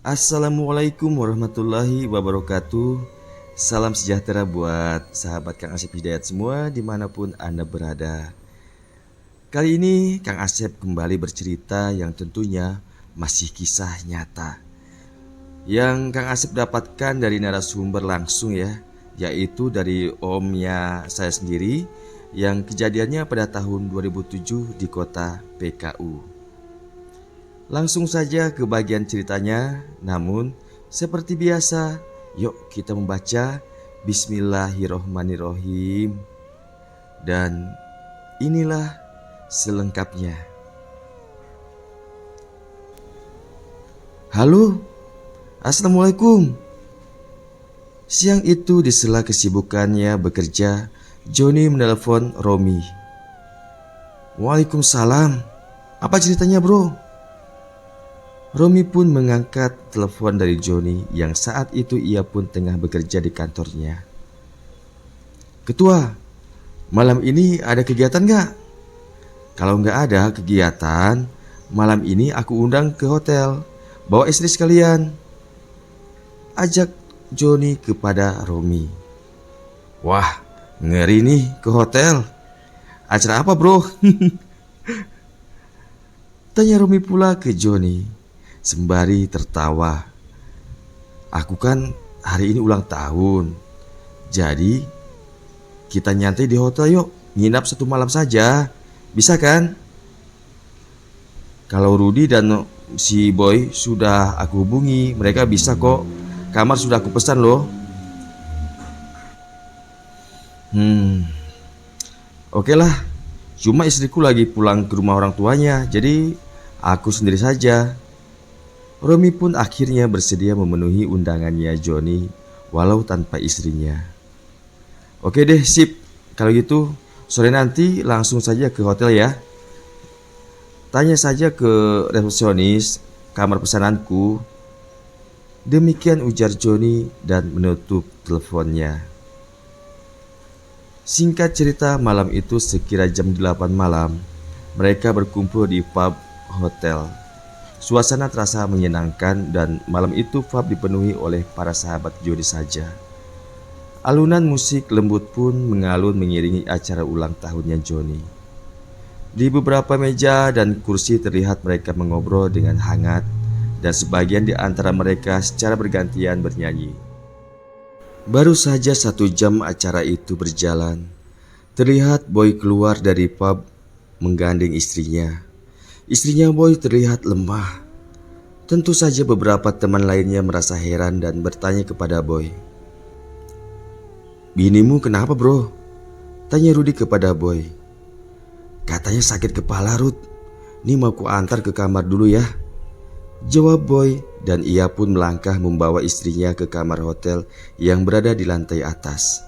Assalamualaikum warahmatullahi wabarakatuh. Salam sejahtera buat sahabat Kang Asep Hidayat semua dimanapun Anda berada. Kali ini Kang Asep kembali bercerita yang tentunya masih kisah nyata yang Kang Asep dapatkan dari narasumber langsung ya, yaitu dari omnya saya sendiri yang kejadiannya pada tahun 2007 di kota PKU. Langsung saja ke bagian ceritanya, namun seperti biasa, yuk kita membaca Bismillahirrohmanirrohim. Dan inilah selengkapnya. Halo, Assalamualaikum. Siang itu di sela kesibukannya bekerja, Joni menelpon Romi. Waalaikumsalam, apa ceritanya bro? Romi pun mengangkat telepon dari Joni yang saat itu ia pun tengah bekerja di kantornya. Ketua, malam ini ada kegiatan gak? Kalau gak ada kegiatan, malam ini aku undang ke hotel. Bawa istri sekalian, ajak Joni kepada Romi. Wah, ngeri nih ke hotel. Acara apa bro? Tanya Romi pula ke Joni sembari tertawa. Aku kan hari ini ulang tahun, jadi kita nyantai di hotel yuk. Nginap 1 malam saja, bisa kan? Kalau Rudi dan si Boy sudah aku hubungi, mereka bisa kok. Kamar sudah aku pesan loh. Oke lah. Cuma istriku lagi pulang ke rumah orang tuanya, jadi aku sendiri saja. Romi pun akhirnya bersedia memenuhi undangannya Joni walau tanpa istrinya. Oke deh, sip. Kalau gitu sore nanti langsung saja ke hotel ya. Tanya saja ke resepsionis kamar pesananku. Demikian ujar Joni dan menutup teleponnya. Singkat cerita, malam itu sekira jam 8 malam, mereka berkumpul di pub hotel. Suasana terasa menyenangkan dan malam itu pub dipenuhi oleh para sahabat Joni saja. Alunan musik lembut pun mengalun mengiringi acara ulang tahunnya Joni. Di beberapa meja dan kursi terlihat mereka mengobrol dengan hangat dan sebagian di antara mereka secara bergantian bernyanyi. Baru saja 1 jam acara itu berjalan, terlihat Boy keluar dari pub menggandeng istrinya. Istrinya Boy terlihat lemah. Tentu saja beberapa teman lainnya merasa heran dan bertanya kepada Boy. Binimu kenapa bro? Tanya Rudi kepada Boy. Katanya sakit kepala Rud. Ini mau ku antar ke kamar dulu ya, jawab Boy, dan ia pun melangkah membawa istrinya ke kamar hotel yang berada di lantai atas.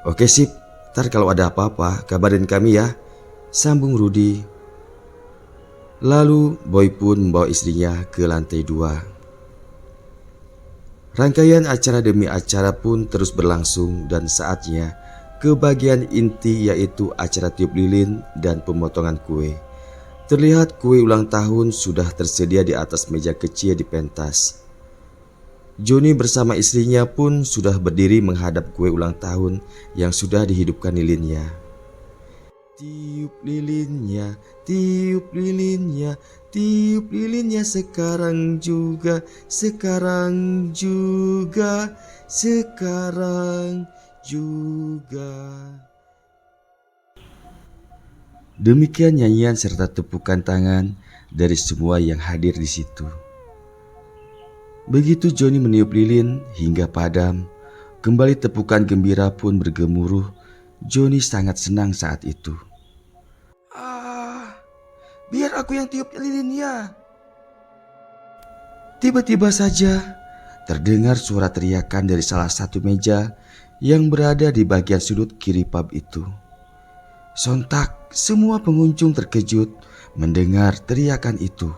Oke sip, ntar kalau ada apa-apa kabarin kami ya, sambung Rudi. Lalu Boy pun membawa istrinya ke lantai 2. Rangkaian acara demi acara pun terus berlangsung dan saatnya ke bagian inti, yaitu acara tiup lilin dan pemotongan kue. Terlihat kue ulang tahun sudah tersedia di atas meja kecil di pentas. Joni bersama istrinya pun sudah berdiri menghadap kue ulang tahun yang sudah dihidupkan lilinnya. Tiup lilinnya, tiup lilinnya, tiup lilinnya sekarang juga, sekarang juga, sekarang juga. Demikian nyanyian serta tepukan tangan dari semua yang hadir di situ. Begitu Joni meniup lilin hingga padam, kembali tepukan gembira pun bergemuruh. Joni sangat senang saat itu. Biar aku yang tiup lilinnya. Tiba-tiba saja terdengar suara teriakan dari salah satu meja yang berada di bagian sudut kiri pub itu. Sontak semua pengunjung terkejut mendengar teriakan itu.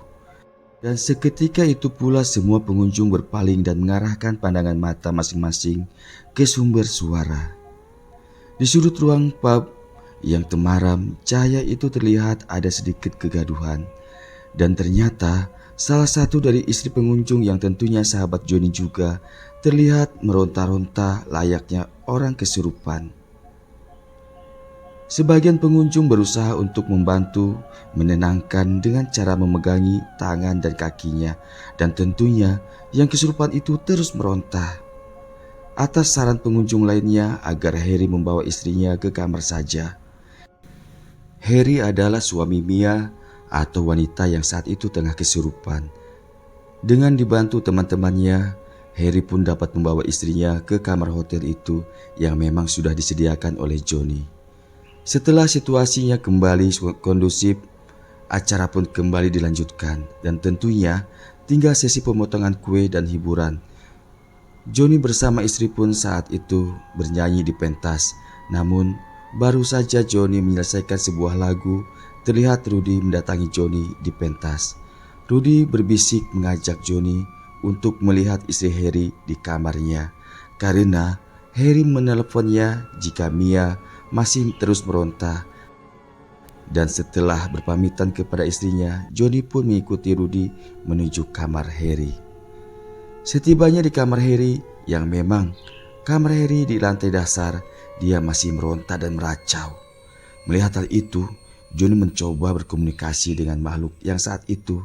Dan seketika itu pula semua pengunjung berpaling dan mengarahkan pandangan mata masing-masing ke sumber suara. Di sudut ruang pub yang temaram, cahaya itu terlihat ada sedikit kegaduhan. Dan ternyata Salah satu dari istri pengunjung yang tentunya sahabat Joni juga terlihat meronta-ronta layaknya orang kesurupan. Sebagian pengunjung berusaha untuk membantu menenangkan dengan cara memegangi tangan dan kakinya, dan tentunya yang kesurupan itu terus meronta. Atas saran pengunjung lainnya agar Harry membawa istrinya ke kamar saja. Harry adalah suami Mia atau wanita yang saat itu tengah kesurupan. Dengan dibantu teman-temannya, Harry pun dapat membawa istrinya ke kamar hotel itu yang memang sudah disediakan oleh Johnny. Setelah situasinya kembali kondusif, acara pun kembali dilanjutkan dan tentunya tinggal sesi pemotongan kue dan hiburan. Johnny bersama istri pun saat itu bernyanyi di pentas. Namun baru saja Johnny menyelesaikan sebuah lagu, terlihat Rudy mendatangi Johnny di pentas. Rudy berbisik mengajak Johnny untuk melihat istri Harry di kamarnya, karena Harry menelponnya jika Mia masih terus meronta. Dan setelah berpamitan kepada istrinya, Johnny pun mengikuti Rudy menuju kamar Harry. Setibanya di kamar Harry, yang memang kamar Harry di lantai dasar, dia masih meronta dan meracau. Melihat hal itu, Johnny mencoba berkomunikasi dengan makhluk yang saat itu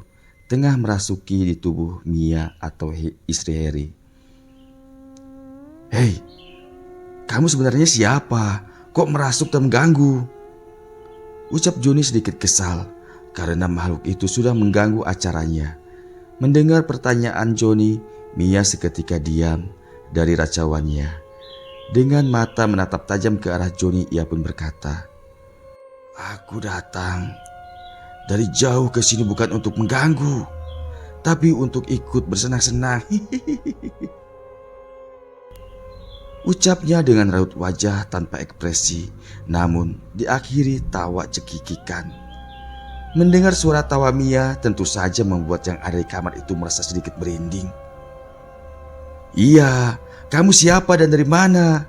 tengah merasuki di tubuh Mia atau istri Harry. "Hei, kamu sebenarnya siapa? Kok merasuk dan mengganggu?" ucap Johnny sedikit kesal karena makhluk itu sudah mengganggu acaranya. Mendengar pertanyaan Johnny, Mia seketika diam dari racauannya. Dengan mata menatap tajam ke arah Johnny, ia pun berkata, "Aku datang dari jauh ke sini bukan untuk mengganggu, tapi untuk ikut bersenang-senang." Ucapnya dengan raut wajah tanpa ekspresi, namun diakhiri tawa cekikikan. Mendengar suara tawa Mia tentu saja membuat yang ada di kamar itu merasa sedikit merinding. "Iya, kamu siapa dan dari mana?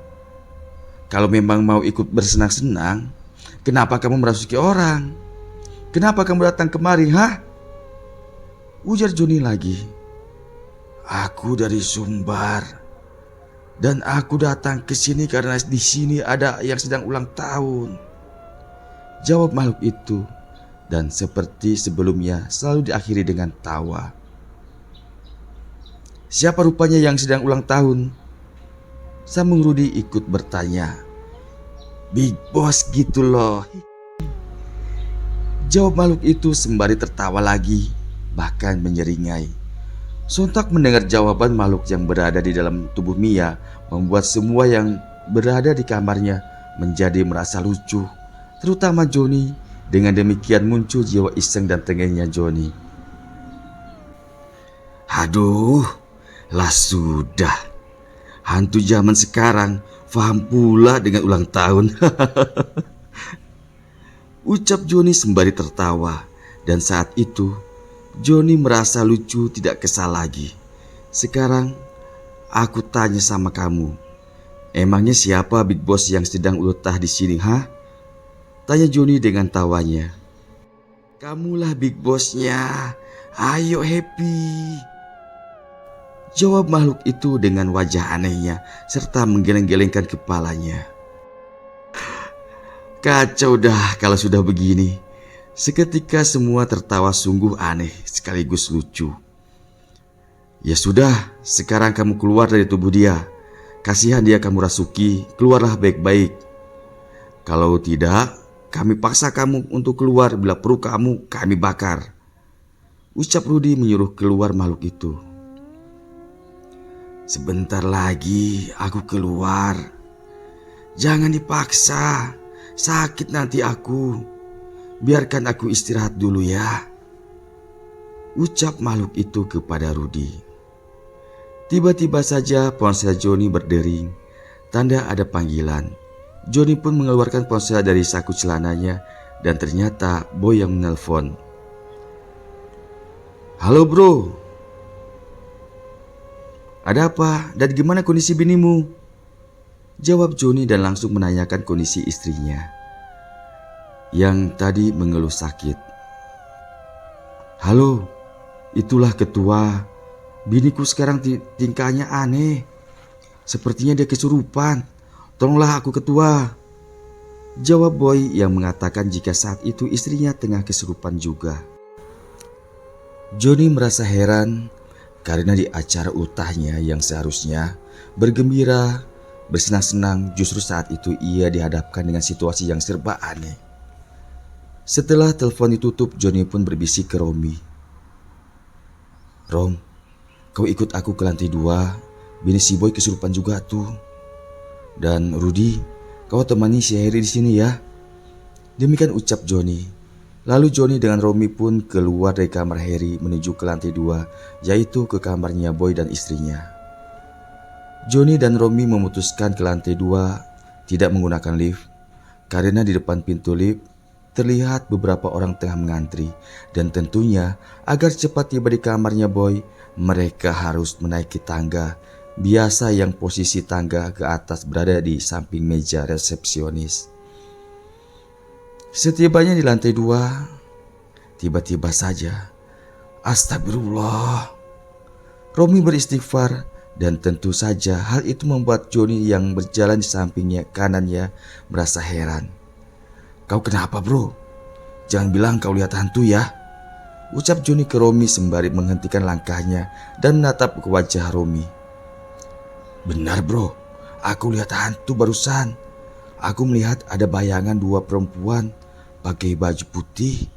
Kalau memang mau ikut bersenang-senang, kenapa kamu merasuki orang? Kenapa kamu datang kemari, hah?" ujar Johnny lagi. "Aku dari Sumbar, dan aku datang ke sini karena di sini ada yang sedang ulang tahun," jawab makhluk itu, dan seperti sebelumnya selalu diakhiri dengan tawa. "Siapa rupanya yang sedang ulang tahun?" sambung Rudy ikut bertanya. "Big Boss gitu loh," jawab makhluk itu sembari tertawa lagi, bahkan menyeringai. Sontak mendengar jawaban makhluk yang berada di dalam tubuh Mia membuat semua yang berada di kamarnya menjadi merasa lucu, terutama Johnny. Dengan demikian muncul jiwa iseng dan tengengnya Johnny. "Aduh, lah sudah. Hantu zaman sekarang paham pula dengan ulang tahun," ucap Johnny sembari tertawa. Dan saat itu Johnny merasa lucu tidak kesal lagi. "Sekarang aku tanya sama kamu, emangnya siapa Big Boss yang sedang ulutah di sini, hah?" tanya Johnny dengan tawanya. "Kamulah Big Bossnya, ayo happy," jawab makhluk itu dengan wajah anehnya serta menggeleng-gelengkan kepalanya. Kacau dah kalau sudah begini. Seketika semua tertawa sungguh aneh sekaligus lucu. "Ya sudah, sekarang kamu keluar dari tubuh dia. Kasihan dia kamu rasuki, keluarlah baik-baik. Kalau tidak, kami paksa kamu untuk keluar, bila perlu kami bakar," ucap Rudy menyuruh keluar makhluk itu. "Sebentar lagi aku keluar. Jangan dipaksa, sakit nanti aku. Biarkan aku istirahat dulu ya," ucap makhluk itu kepada Rudy. Tiba-tiba saja ponsel Johnny berdering, tanda ada panggilan. Johnny pun mengeluarkan ponsel dari saku celananya dan ternyata Boy yang menelpon. "Halo bro, ada apa dan gimana kondisi binimu?" jawab Johnny dan langsung menanyakan kondisi istrinya yang tadi mengeluh sakit. "Halo, Itulah ketua, biniku sekarang tingkahnya aneh. Sepertinya dia kesurupan. Tolonglah aku ketua. Jawab Boy yang mengatakan jika saat itu istrinya tengah kesurupan juga. Johnny merasa heran karena di acara ultahnya yang seharusnya bergembira, bersenang-senang, justru saat itu ia dihadapkan dengan situasi yang serba aneh. Setelah telepon ditutup, Johnny pun berbisik ke Romi. Rom, kau ikut aku ke lantai 2. Bini si Boy kesurupan juga tuh. Dan Rudy, kau temani si Harry di sini ya. Demikian ucap Johnny. Lalu Johnny dengan Romi pun keluar dari kamar Harry menuju ke lantai 2, yaitu ke kamarnya Boy dan istrinya. Johnny dan Romi memutuskan ke lantai 2, tidak menggunakan lift, karena di depan pintu lift terlihat beberapa orang tengah mengantri, dan tentunya agar cepat tiba di kamarnya Boy, mereka harus menaiki tangga biasa yang posisi tangga ke atas berada di samping meja resepsionis. Setibanya di lantai 2, tiba-tiba saja, astagfirullah, Romi beristighfar, dan tentu saja hal itu membuat Johnny yang berjalan di sampingnya kanannya merasa heran. Kau kenapa bro? Jangan bilang kau lihat hantu ya, ucap Johnny ke Romi sembari menghentikan langkahnya dan menatap ke wajah Romi. Benar bro, aku lihat hantu barusan. Aku melihat ada bayangan 2 perempuan pakai baju putih.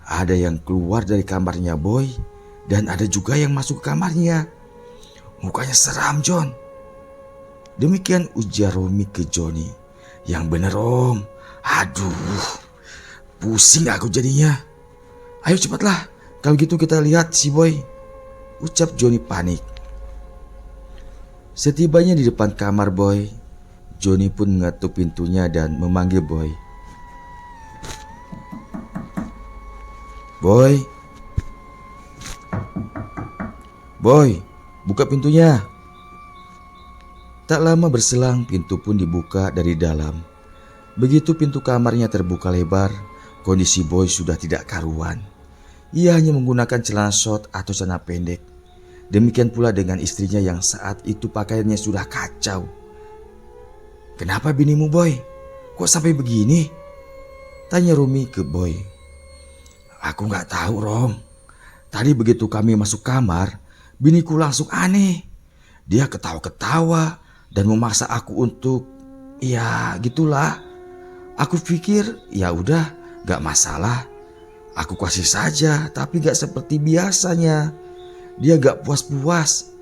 Ada yang keluar dari kamarnya Boy dan ada juga yang masuk ke kamarnya. Mukanya seram John. Demikian ujar Romi ke Johnny. Yang bener Om. Aduh, pusing aku jadinya. Ayo cepatlah, kalau gitu kita lihat si Boy, ucap Johnny panik. Setibanya di depan kamar Boy, Johnny pun mengetuk pintunya dan memanggil Boy. Boy, Boy, buka pintunya. Tak lama berselang pintu pun dibuka dari dalam. Begitu pintu kamarnya terbuka lebar, kondisi Boy sudah tidak karuan. Ia hanya menggunakan celana short atau celana pendek. Demikian pula dengan istrinya yang saat itu pakaiannya sudah kacau. Kenapa binimu Boy? Kok sampai begini? Tanya Romi ke Boy. Aku gak tahu Rom. Tadi begitu kami masuk kamar, biniku langsung aneh. Dia ketawa-ketawa dan memaksa aku untuk, ya gitulah. Aku pikir ya udah gak masalah. Aku kasih saja, tapi gak seperti biasanya. Dia gak puas-puas.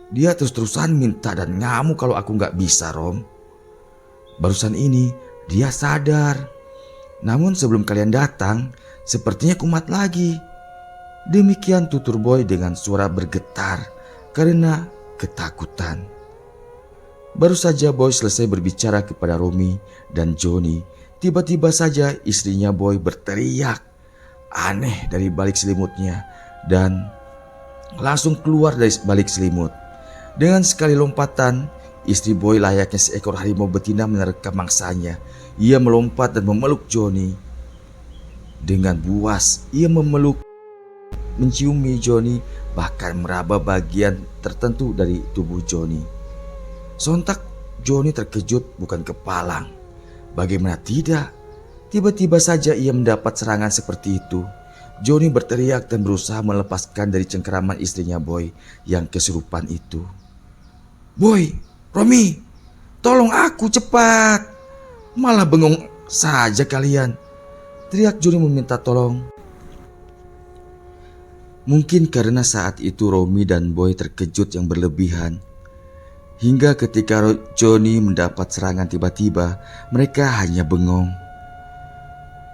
Dia terus-terusan minta dan ngamuk kalau aku gak bisa Rom. Barusan ini dia sadar. Namun sebelum kalian datang, sepertinya kumat lagi. Demikian tutur Boy dengan suara bergetar karena ketakutan. Baru saja Boy selesai berbicara kepada Romi dan Johnny, tiba-tiba saja istrinya Boy berteriak aneh dari balik selimutnya dan langsung keluar dari balik selimut. Dengan sekali lompatan, istri Boy layaknya seekor harimau betina menerkam mangsanya. Ia melompat dan memeluk Johnny. Dengan buas, ia menciumi Johnny, bahkan meraba bagian tertentu dari tubuh Johnny. Sontak Johnny terkejut bukan kepalang. Bagaimana tidak? Tiba-tiba saja ia mendapat serangan seperti itu. Johnny berteriak dan berusaha melepaskan dari cengkeraman istrinya Boy yang kesurupan itu. Boy, Romi, tolong aku cepat. Malah bengong saja kalian, teriak Johnny meminta tolong. Mungkin karena saat itu Romi dan Boy terkejut yang berlebihan. Hingga ketika Johnny mendapat serangan tiba-tiba, mereka hanya bengong.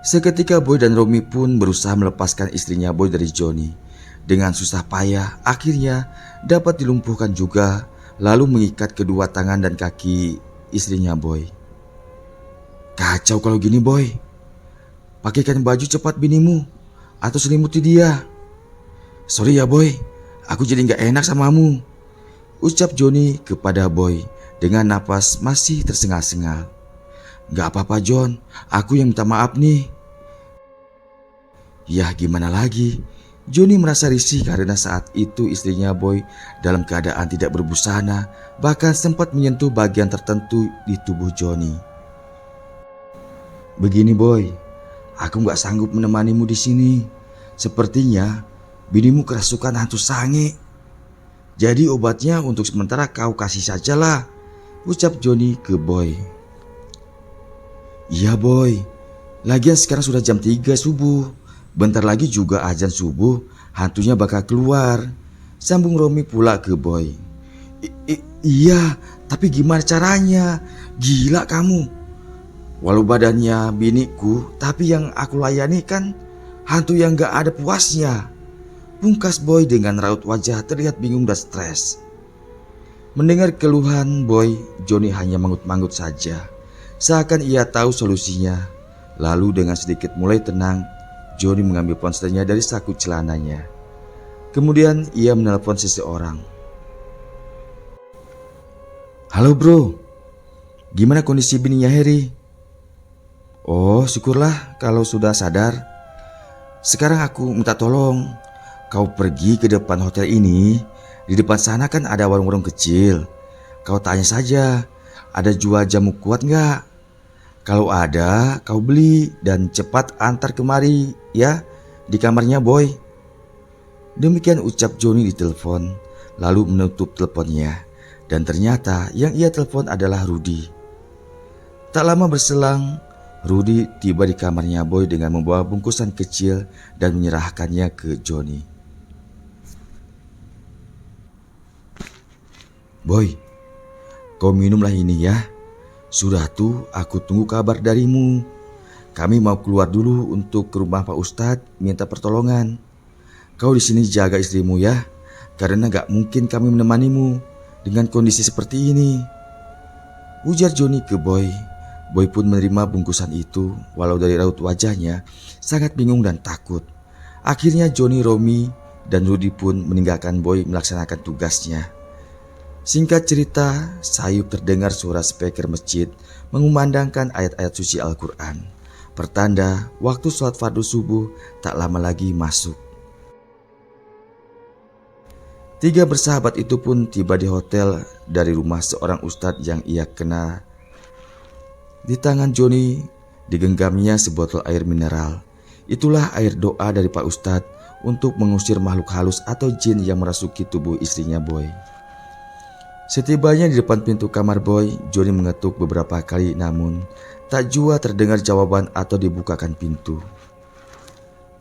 Seketika Boy dan Romi pun berusaha melepaskan istrinya Boy dari Johnny. Dengan susah payah, akhirnya dapat dilumpuhkan juga, lalu mengikat kedua tangan dan kaki istrinya Boy. Kacau kalau gini Boy. Pakaikan baju cepat binimu, atau selimuti dia. Sorry ya Boy, aku jadi gak enak samamu, ucap Johnny kepada Boy dengan napas masih tersengal-sengal. Gak apa-apa John, aku yang minta maaf nih. Ya gimana lagi, Johnny merasa risih karena saat itu istrinya Boy dalam keadaan tidak berbusana, bahkan sempat menyentuh bagian tertentu di tubuh Johnny. "Begini Boy, aku gak sanggup menemanimu di sini. Sepertinya binimu kerasukan hantu sange. Jadi obatnya untuk sementara kau kasih sajalah," ucap Johnny ke Boy. "Iya Boy, lagian sekarang sudah jam 3 subuh. Bentar lagi juga azan subuh, hantunya bakal keluar," sambung Romi pula ke Boy. Iya, tapi gimana caranya? Gila kamu. Walau badannya biniku, tapi yang aku layani kan hantu yang gak ada puasnya," pungkas Boy dengan raut wajah terlihat bingung dan stres. Mendengar keluhan Boy, Johnny hanya manggut-manggut saja, seakan ia tahu solusinya. Lalu dengan sedikit mulai tenang, Johnny mengambil ponselnya dari saku celananya. Kemudian ia menelpon seseorang. "Halo bro, gimana kondisi bininya Harry?" "Oh syukurlah kalau sudah sadar. Sekarang aku minta tolong, kau pergi ke depan hotel ini. Di depan sana kan ada warung-warung kecil. Kau tanya saja, ada jual jamu kuat nggak? Kalau ada, kau beli dan cepat antar kemari ya, di kamarnya Boy." Demikian ucap Johnny di telepon, lalu menutup teleponnya. Dan ternyata yang ia telepon adalah Rudy. Tak lama berselang, Rudy tiba di kamarnya Boy dengan membawa bungkusan kecil dan menyerahkannya ke Johnny. "Boy, kau minumlah ini ya. Sudah tuh aku tunggu kabar darimu. Kami mau keluar dulu untuk ke rumah Pak Ustadz minta pertolongan. Kau di sini jaga istrimu ya, karena gak mungkin kami menemanimu dengan kondisi seperti ini," ujar Johnny ke Boy. Boy pun menerima bungkusan itu, walau dari raut wajahnya sangat bingung dan takut. Akhirnya Johnny, Romi, dan Rudy pun meninggalkan Boy melaksanakan tugasnya. Singkat cerita, sayup terdengar suara speaker masjid mengumandangkan ayat-ayat suci Al-Quran, pertanda waktu sholat fardu subuh tak lama lagi masuk. 3 bersahabat itu pun tiba di hotel dari rumah seorang ustadz yang ia kenal. Di tangan Johnny digenggamnya sebotol air mineral. Itulah air doa dari Pak Ustadz untuk mengusir makhluk halus atau jin yang merasuki tubuh istrinya Boy. Setibanya di depan pintu kamar Boy, Johnny mengetuk beberapa kali namun tak jua terdengar jawaban atau dibukakan pintu.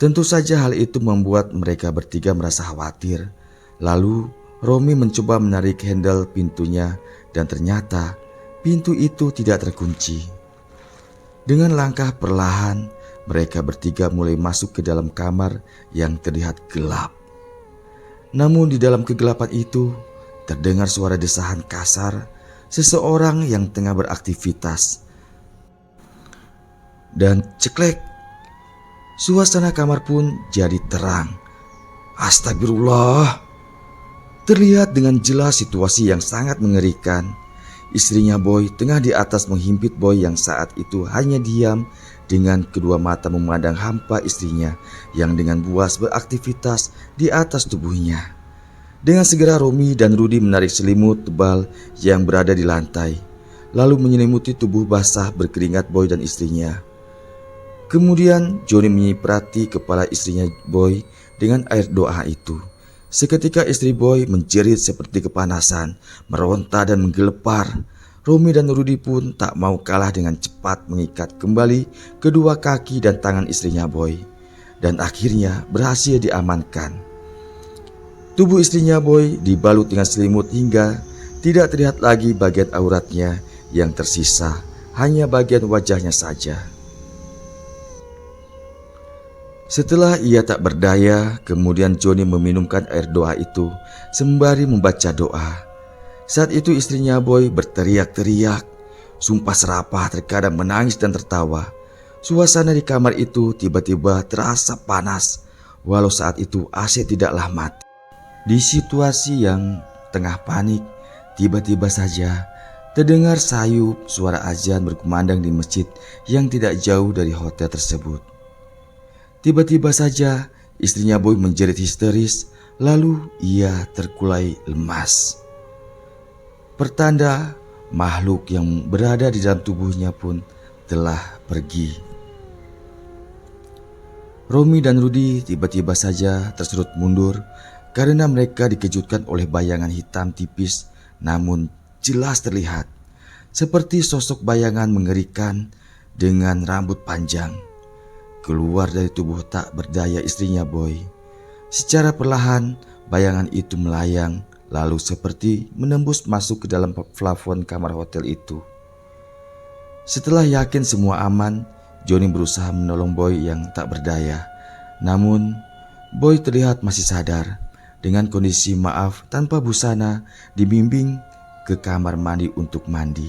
Tentu saja hal itu membuat mereka bertiga merasa khawatir. Lalu Romi mencoba menarik handle pintunya dan ternyata pintu itu tidak terkunci. Dengan langkah perlahan, mereka bertiga mulai masuk ke dalam kamar yang terlihat gelap. Namun di dalam kegelapan itu terdengar suara desahan kasar seseorang yang tengah beraktivitas. Dan ceklek, suasana kamar pun jadi terang. Astagfirullah. Terlihat dengan jelas situasi yang sangat mengerikan. Istrinya Boy tengah di atas menghimpit Boy yang saat itu hanya diam dengan kedua mata memandang hampa istrinya yang dengan buas beraktivitas di atas tubuhnya. Dengan segera Romi dan Rudy menarik selimut tebal yang berada di lantai, lalu menyelimuti tubuh basah berkeringat Boy dan istrinya. Kemudian Johnny menyiprati kepala istrinya Boy dengan air doa itu. Seketika istri Boy menjerit seperti kepanasan, meronta dan menggelepar. Romi dan Rudy pun tak mau kalah dengan cepat mengikat kembali kedua kaki dan tangan istrinya Boy. Dan akhirnya berhasil diamankan. Tubuh istrinya Boy dibalut dengan selimut hingga tidak terlihat lagi bagian auratnya, yang tersisa hanya bagian wajahnya saja. Setelah ia tak berdaya, kemudian Johnny meminumkan air doa itu sembari membaca doa. Saat itu istrinya Boy berteriak-teriak, sumpah serapah, terkadang menangis dan tertawa. Suasana di kamar itu tiba-tiba terasa panas, walau saat itu AC tidaklah mati. Di situasi yang tengah panik, tiba-tiba saja terdengar sayup suara azan berkumandang di masjid yang tidak jauh dari hotel tersebut. Tiba-tiba saja Istrinya Boy menjerit histeris, lalu ia terkulai lemas. Pertanda makhluk yang berada di dalam tubuhnya pun telah pergi. Romi dan Rudy tiba-tiba saja terserut mundur karena mereka dikejutkan oleh bayangan hitam tipis namun jelas terlihat, seperti sosok bayangan mengerikan dengan rambut panjang, keluar dari tubuh tak berdaya istrinya Boy. Secara perlahan bayangan itu melayang lalu seperti menembus masuk ke dalam plafon kamar hotel itu. Setelah yakin semua aman, Johnny berusaha menolong Boy yang tak berdaya. Namun Boy terlihat masih sadar. Dengan kondisi maaf tanpa busana, dibimbing ke kamar mandi untuk mandi.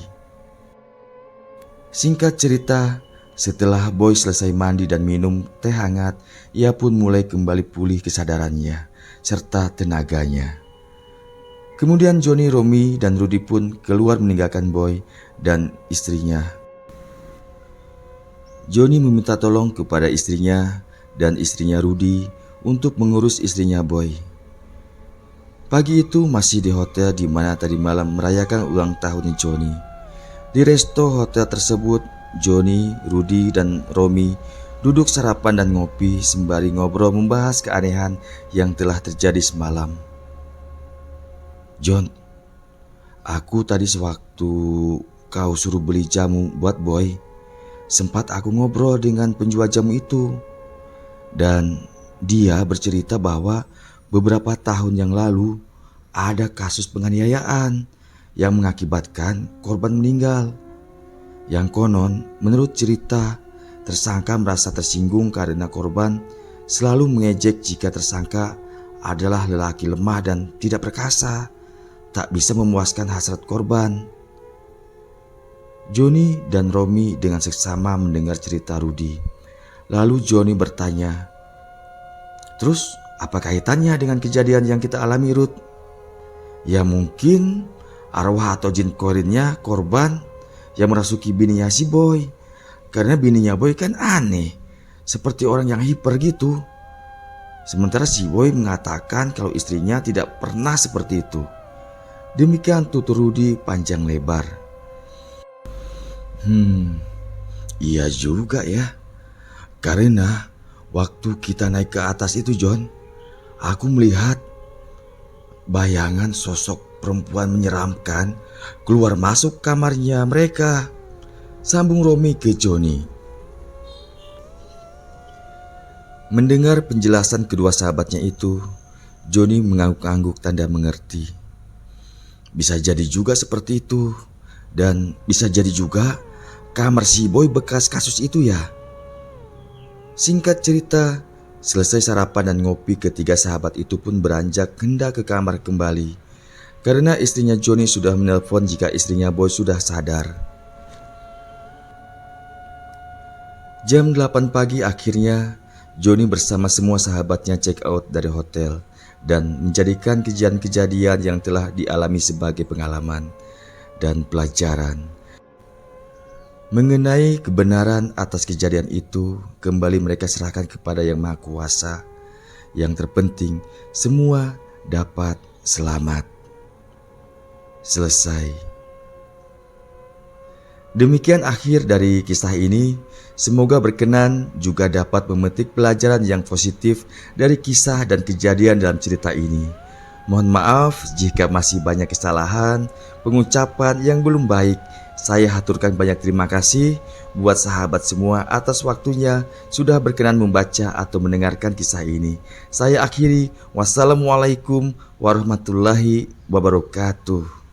Singkat cerita, setelah Boy selesai mandi dan minum teh hangat, ia pun mulai kembali pulih kesadarannya serta tenaganya. Kemudian Johnny, Romi, dan Rudy pun keluar meninggalkan Boy dan istrinya. Johnny meminta tolong kepada istrinya dan istrinya Rudy untuk mengurus istrinya Boy. Pagi itu masih di hotel di mana tadi malam merayakan ulang tahunnya Johnny. Di resto hotel tersebut, Johnny, Rudy, dan Romi duduk sarapan dan ngopi sembari ngobrol membahas keanehan yang telah terjadi semalam. "John, aku tadi sewaktu kau suruh beli jamu buat Boy, sempat aku ngobrol dengan penjual jamu itu. Dan dia bercerita bahwa beberapa tahun yang lalu ada kasus penganiayaan yang mengakibatkan korban meninggal. Yang konon menurut cerita tersangka merasa tersinggung karena korban selalu mengejek jika tersangka adalah lelaki lemah dan tidak perkasa, tak bisa memuaskan hasrat korban." Johnny dan Romi dengan seksama mendengar cerita Rudy. Lalu Johnny bertanya, "Terus apa kaitannya dengan kejadian yang kita alami, Ruth?" "Ya mungkin arwah atau jin korinnya korban yang merasuki bininya si Boy. Karena bininya Boy kan aneh, seperti orang yang hiper gitu. Sementara si Boy mengatakan kalau istrinya tidak pernah seperti itu." Demikian tutur Rudy panjang lebar. Iya juga ya. Karena waktu kita naik ke atas itu, John, aku melihat bayangan sosok perempuan menyeramkan keluar masuk kamarnya mereka, sambung Romi ke Johnny. Mendengar penjelasan kedua sahabatnya itu, Johnny mengangguk-angguk tanda mengerti. Bisa jadi juga seperti itu, dan bisa jadi juga kamar si Boy bekas kasus itu ya. Singkat cerita, selesai sarapan dan ngopi, ketiga sahabat itu pun beranjak hendak ke kamar kembali karena istrinya Johnny sudah menelpon jika istrinya Boy sudah sadar. Jam 8 pagi akhirnya Johnny bersama semua sahabatnya check out dari hotel dan menjadikan kejadian-kejadian yang telah dialami sebagai pengalaman dan pelajaran. Mengenai kebenaran atas kejadian itu, kembali mereka serahkan kepada Yang Maha Kuasa. Yang terpenting, semua dapat selamat. Selesai. Demikian akhir dari kisah ini. Semoga berkenan juga dapat memetik pelajaran yang positif dari kisah dan kejadian dalam cerita ini. Mohon maaf jika masih banyak kesalahan, pengucapan yang belum baik. Saya haturkan banyak terima kasih buat sahabat semua atas waktunya sudah berkenan membaca atau mendengarkan kisah ini. Saya akhiri, wassalamualaikum warahmatullahi wabarakatuh.